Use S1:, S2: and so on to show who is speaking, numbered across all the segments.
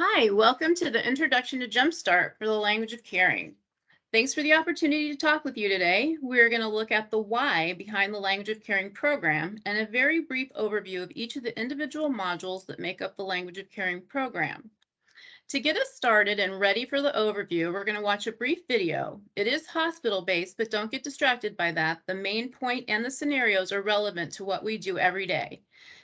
S1: Hi, welcome to the Introduction to JumpStart for the Language of Caring. Thanks for the opportunity to talk with you today. We're going to look at the why behind the Language of Caring program and a very brief overview of each of the individual modules that make up the Language of Caring program. To get us started and ready for the overview, we're going to watch a brief video. It is hospital-based, but don't get distracted by that. The main point and the scenarios are relevant to what we do every day.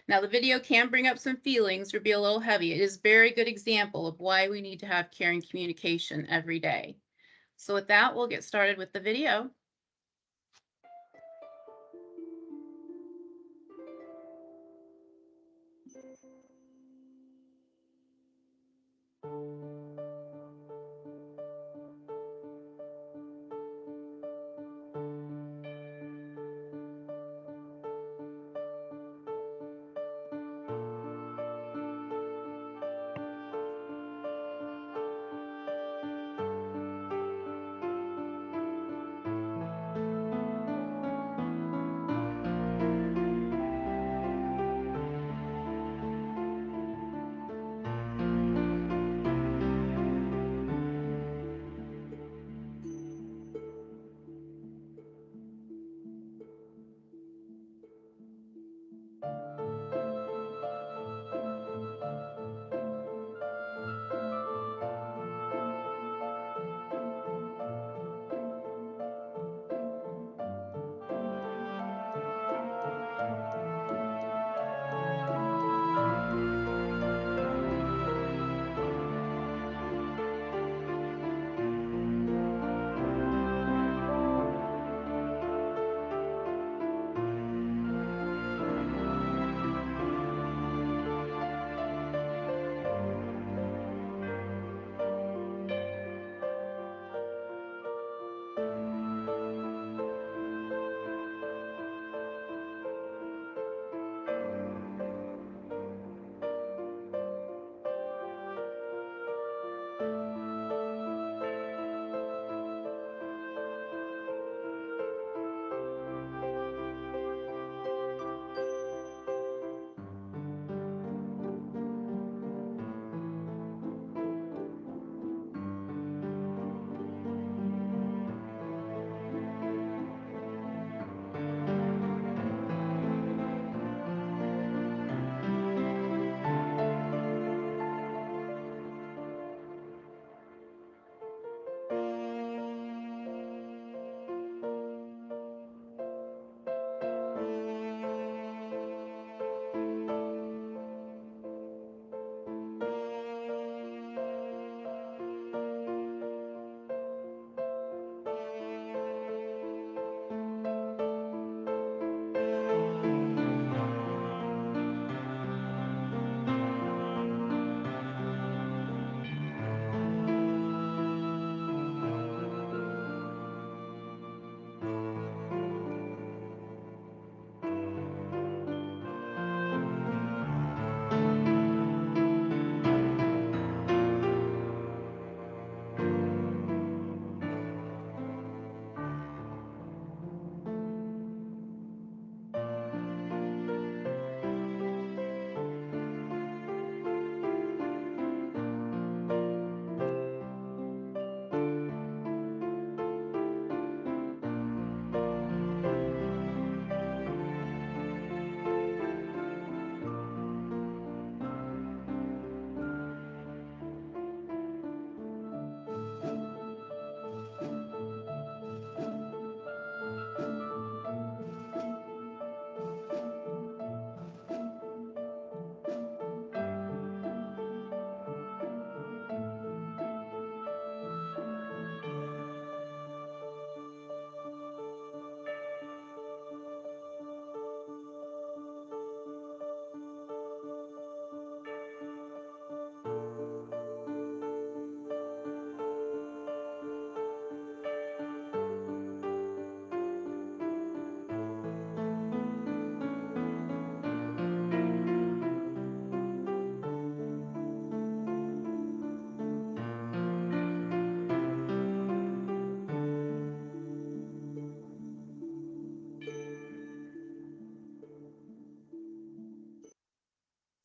S1: Now, the video can bring up some feelings or be a little heavy. It is a very good example of why we need to have caring communication every day. So with that, we'll get started with the video.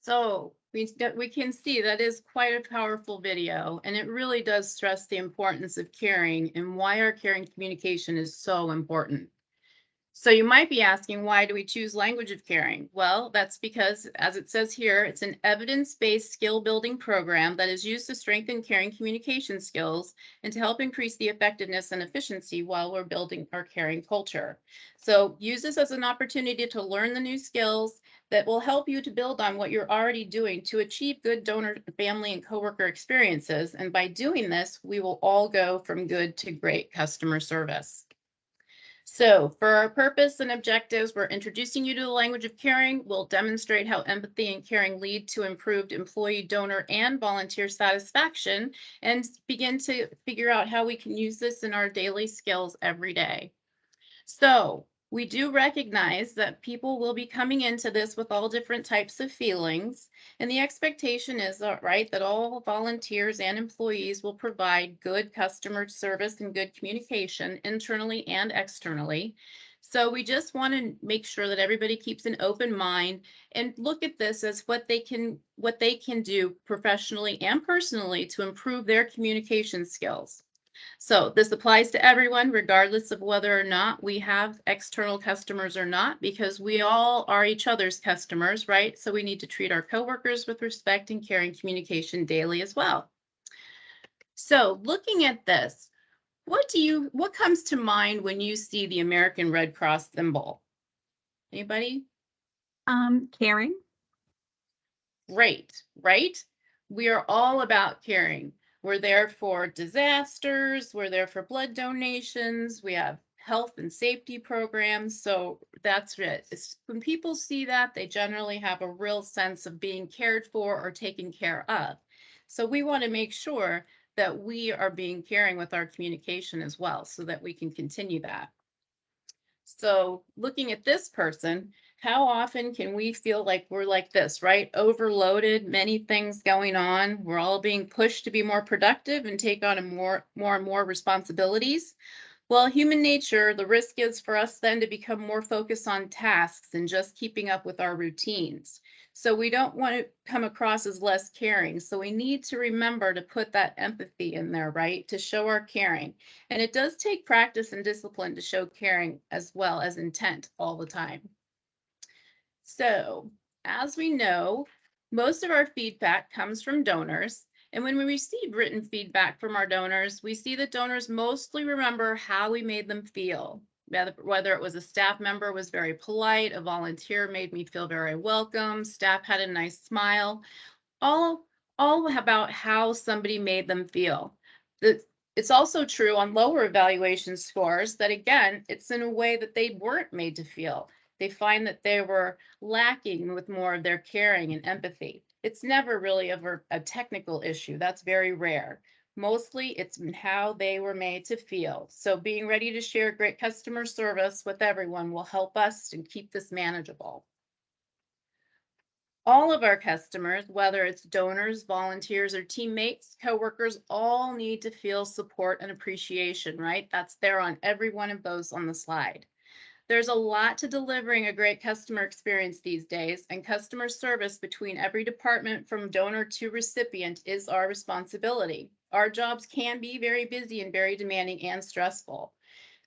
S1: So we can see that is quite a powerful video, and it really does stress the importance of caring and why our caring communication is so important. So you might be asking, why do we choose language of caring? Well, that's because, as it says here, it's an evidence-based skill building program that is used to strengthen caring communication skills and to help increase the effectiveness and efficiency while we're building our caring culture. So use this as an opportunity to learn the new skills that will help you to build on what you're already doing to achieve good donor, family, and coworker experiences. And by doing this, we will all go from good to great customer service. So for our purpose and objectives, we're introducing you to the language of caring. We'll demonstrate how empathy and caring lead to improved employee, donor, and volunteer satisfaction, and begin to figure out how we can use this in our daily skills every day. So we do recognize that people will be coming into this with all different types of feelings. And the expectation is, right, that all volunteers and employees will provide good customer service and good communication internally and externally. So we just want to make sure that everybody keeps an open mind and look at this as what they can do professionally and personally to improve their communication skills. So this applies to everyone, regardless of whether or not we have external customers or not, because we all are each other's customers, right? So we need to treat our coworkers with respect and caring communication daily as well. So looking at this, what comes to mind when you see the American Red Cross symbol? Anybody?
S2: Caring.
S1: Great, right? We are all about caring. We're there for disasters, we're there for blood donations, we have health and safety programs. So that's it. When people see that, they generally have a real sense of being cared for or taken care of. So we want to make sure that we are being caring with our communication as well so that we can continue that. So looking at this person, how often can we feel like we're like this, right? Overloaded, many things going on. We're all being pushed to be more productive and take on more and more responsibilities. Well, human nature, the risk is for us then to become more focused on tasks and just keeping up with our routines. So we don't want to come across as less caring. So we need to remember to put that empathy in there, right? To show our caring. And it does take practice and discipline to show caring as well as intent all the time. So, as we know, most of our feedback comes from donors. And when we receive written feedback from our donors, we see that donors mostly remember how we made them feel. Whether it was a staff member was very polite, a volunteer made me feel very welcome, staff had a nice smile, all all about how somebody made them feel. The, it's also true on lower evaluation scores that, again, it's in a way that they weren't made to feel. They find that they were lacking with more of their caring and empathy. It's never really ever a technical issue. That's very rare. Mostly it's how they were made to feel. So being ready to share great customer service with everyone will help us and keep this manageable. All of our customers, whether it's donors, volunteers, or teammates, coworkers, all need to feel support and appreciation, right? That's there on every one of those on the slide. There's a lot to delivering a great customer experience these days, and customer service between every department from donor to recipient is our responsibility. Our jobs can be very busy and very demanding and stressful.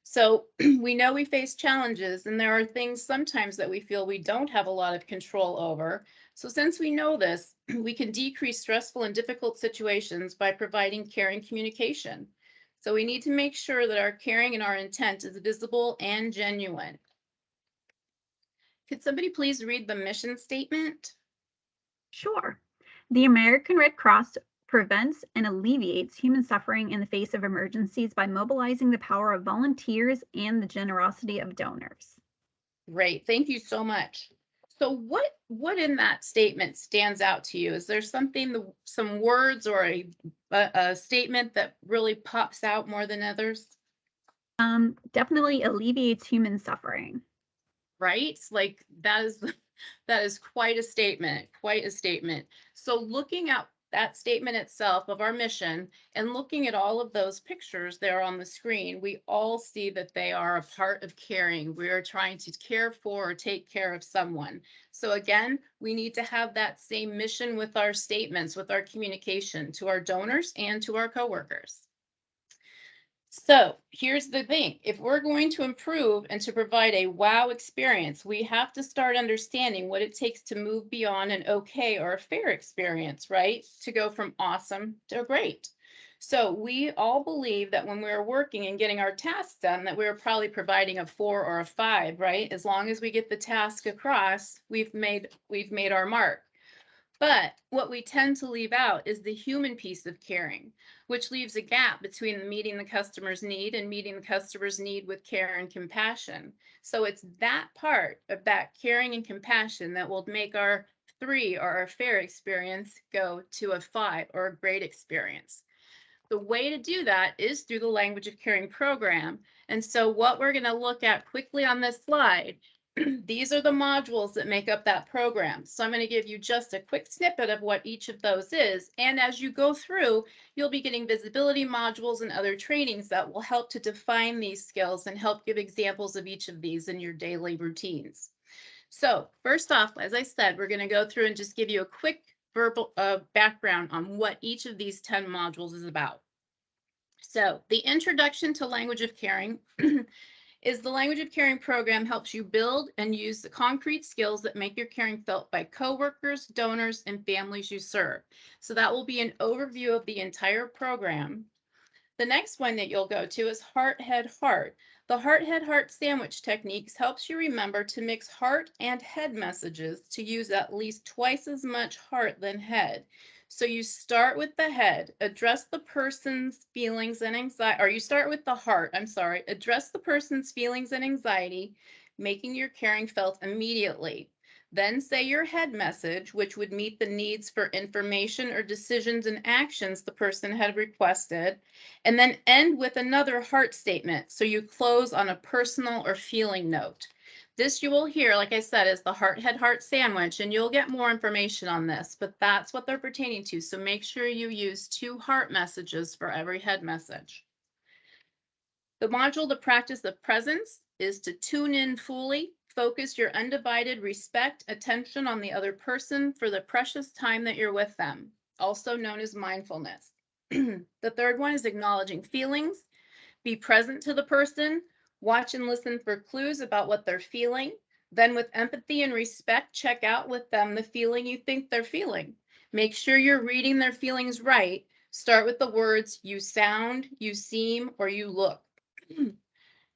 S1: So we know we face challenges, and there are things sometimes that we feel we don't have a lot of control over. So since we know this, we can decrease stressful and difficult situations by providing caring communication. So we need to make sure that our caring and our intent is visible and genuine. Could somebody please read the mission statement?
S2: Sure. The American Red Cross prevents and alleviates human suffering in the face of emergencies by mobilizing the power of volunteers and the generosity of donors.
S1: Great, thank you so much. So what in that statement stands out to you? Is there something, some words or a statement that really pops out more than others?
S2: Definitely alleviates human suffering.
S1: Right? Like that is that is quite a statement, quite a statement. So looking at that statement itself of our mission and looking at all of those pictures there on the screen, we all see that they are a part of caring. We are trying to care for or take care of someone. So again, we need to have that same mission with our statements, with our communication to our donors and to our coworkers. So here's the thing. If we're going to improve and to provide a wow experience, we have to start understanding what it takes to move beyond an okay or a fair experience, right? To go from awesome to great. So we all believe that when we're working and getting our tasks done, that we're probably providing a 4 or a 5, right? As long as we get the task across, we've made our mark. But what we tend to leave out is the human piece of caring, which leaves a gap between meeting the customer's need and meeting the customer's need with care and compassion. So it's that part of that caring and compassion that will make our 3 or our fair experience go to a 5 or a great experience. The way to do that is through the Language of Caring program. And so what we're going to look at quickly on this slide, these are the modules that make up that program. So I'm going to give you just a quick snippet of what each of those is. And as you go through, you'll be getting visibility modules and other trainings that will help to define these skills and help give examples of each of these in your daily routines. So first off, as I said, we're going to go through and just give you a quick verbal background on what each of these 10 modules is about. So the Introduction to Language of Caring is the Language of Caring program helps you build and use the concrete skills that make your caring felt by coworkers, donors, and families you serve. So that will be an overview of the entire program. The next one that you'll go to is Heart, Head, Heart. The Heart, Head, Heart sandwich techniques helps you remember to mix heart and head messages to use at least twice as much heart than head. So you start with the head, address the person's feelings and anxiety, or you start with the heart, I'm sorry, address the person's feelings and anxiety, making your caring felt immediately. Then say your head message, which would meet the needs for information or decisions and actions the person had requested, and then end with another heart statement. So you close on a personal or feeling note. This you will hear, like I said, is the heart, head, heart sandwich, and you'll get more information on this, but that's what they're pertaining to. So make sure you use 2 heart messages for every head message. The module, the practice of presence, is to tune in fully, focus your undivided respect, attention on the other person for the precious time that you're with them, also known as mindfulness. The third one is acknowledging feelings. Be present to the person, watch and listen for clues about what they're feeling. Then, with empathy and respect, check out with them the feeling you think they're feeling. Make sure you're reading their feelings right. Start with the words you sound, you seem, or you look.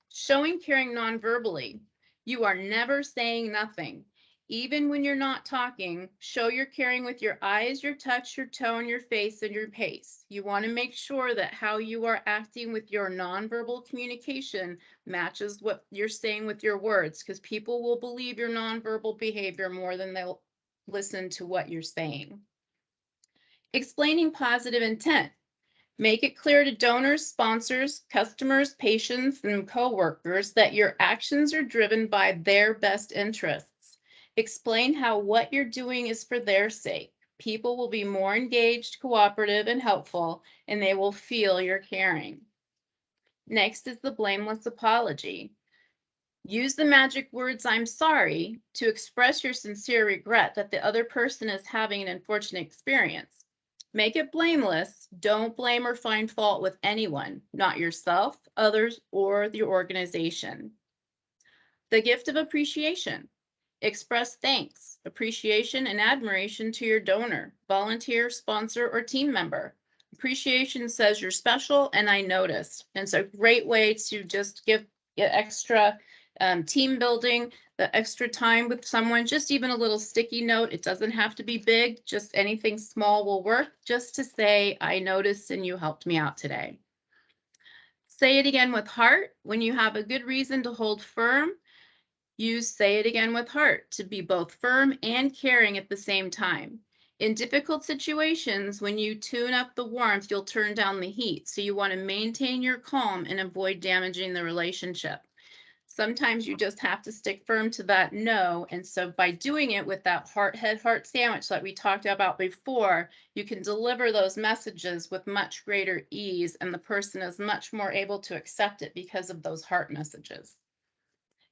S1: Showing caring nonverbally. You are never saying nothing. Even when you're not talking, show your caring with your eyes, your touch, your tone, your face, and your pace. You want to make sure that how you are acting with your nonverbal communication matches what you're saying with your words, because people will believe your nonverbal behavior more than they'll listen to what you're saying. Explaining positive intent. Make it clear to donors, sponsors, customers, patients, and coworkers that your actions are driven by their best interests. Explain how what you're doing is for their sake. People will be more engaged, cooperative, and helpful, and they will feel your caring. Next is the blameless apology. Use the magic words, I'm sorry, to express your sincere regret that the other person is having an unfortunate experience. Make it blameless. Don't blame or find fault with anyone, not yourself, others, or the organization. The gift of appreciation. Express thanks, appreciation, and admiration to your donor, volunteer, sponsor, or team member. Appreciation says you're special and I noticed. And it's a great way to just give extra team building, the extra time with someone, just even a little sticky note. It doesn't have to be big, just anything small will work, just to say, I noticed and you helped me out today. Say it again with heart. When you have a good reason to hold firm, use say it again with heart to be both firm and caring at the same time. In difficult situations, when you tune up the warmth, you'll turn down the heat. So you want to maintain your calm and avoid damaging the relationship. Sometimes you just have to stick firm to that no. And so by doing it with that heart, head, heart sandwich that we talked about before, you can deliver those messages with much greater ease, and the person is much more able to accept it because of those heart messages.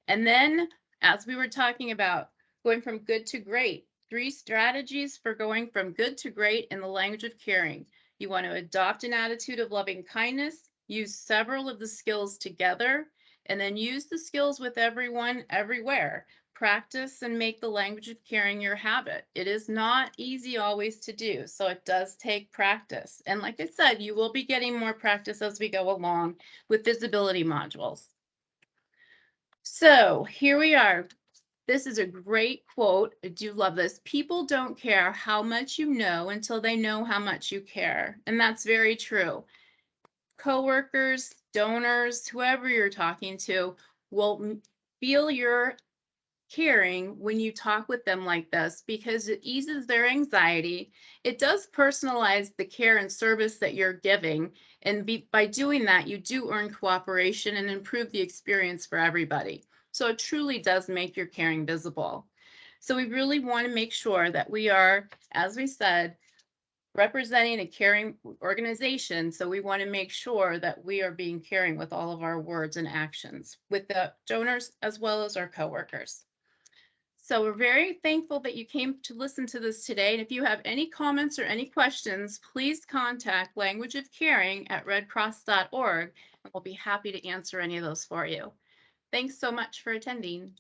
S1: And then, as we were talking about going from good to great, 3 strategies for going from good to great in the language of caring. You want to adopt an attitude of loving kindness, use several of the skills together, and then use the skills with everyone, everywhere. Practice and make the language of caring your habit. It is not easy always to do, so it does take practice. And like I said, you will be getting more practice as we go along with visibility modules. So here we are. This is a great quote. I do love this. People don't care how much you know until they know how much you care. And that's very true. Coworkers, donors, whoever you're talking to will feel your caring when you talk with them like this, because it eases their anxiety. It does personalize the care and service that you're giving. And by doing that, you do earn cooperation and improve the experience for everybody. So it truly does make your caring visible. So we really want to make sure that we are, as we said, representing a caring organization. So we want to make sure that we are being caring with all of our words and actions with the donors as well as our coworkers. So we're very thankful that you came to listen to this today. And if you have any comments or any questions, please contact Language of Caring at redcross.org, and we'll be happy to answer any of those for you. Thanks so much for attending.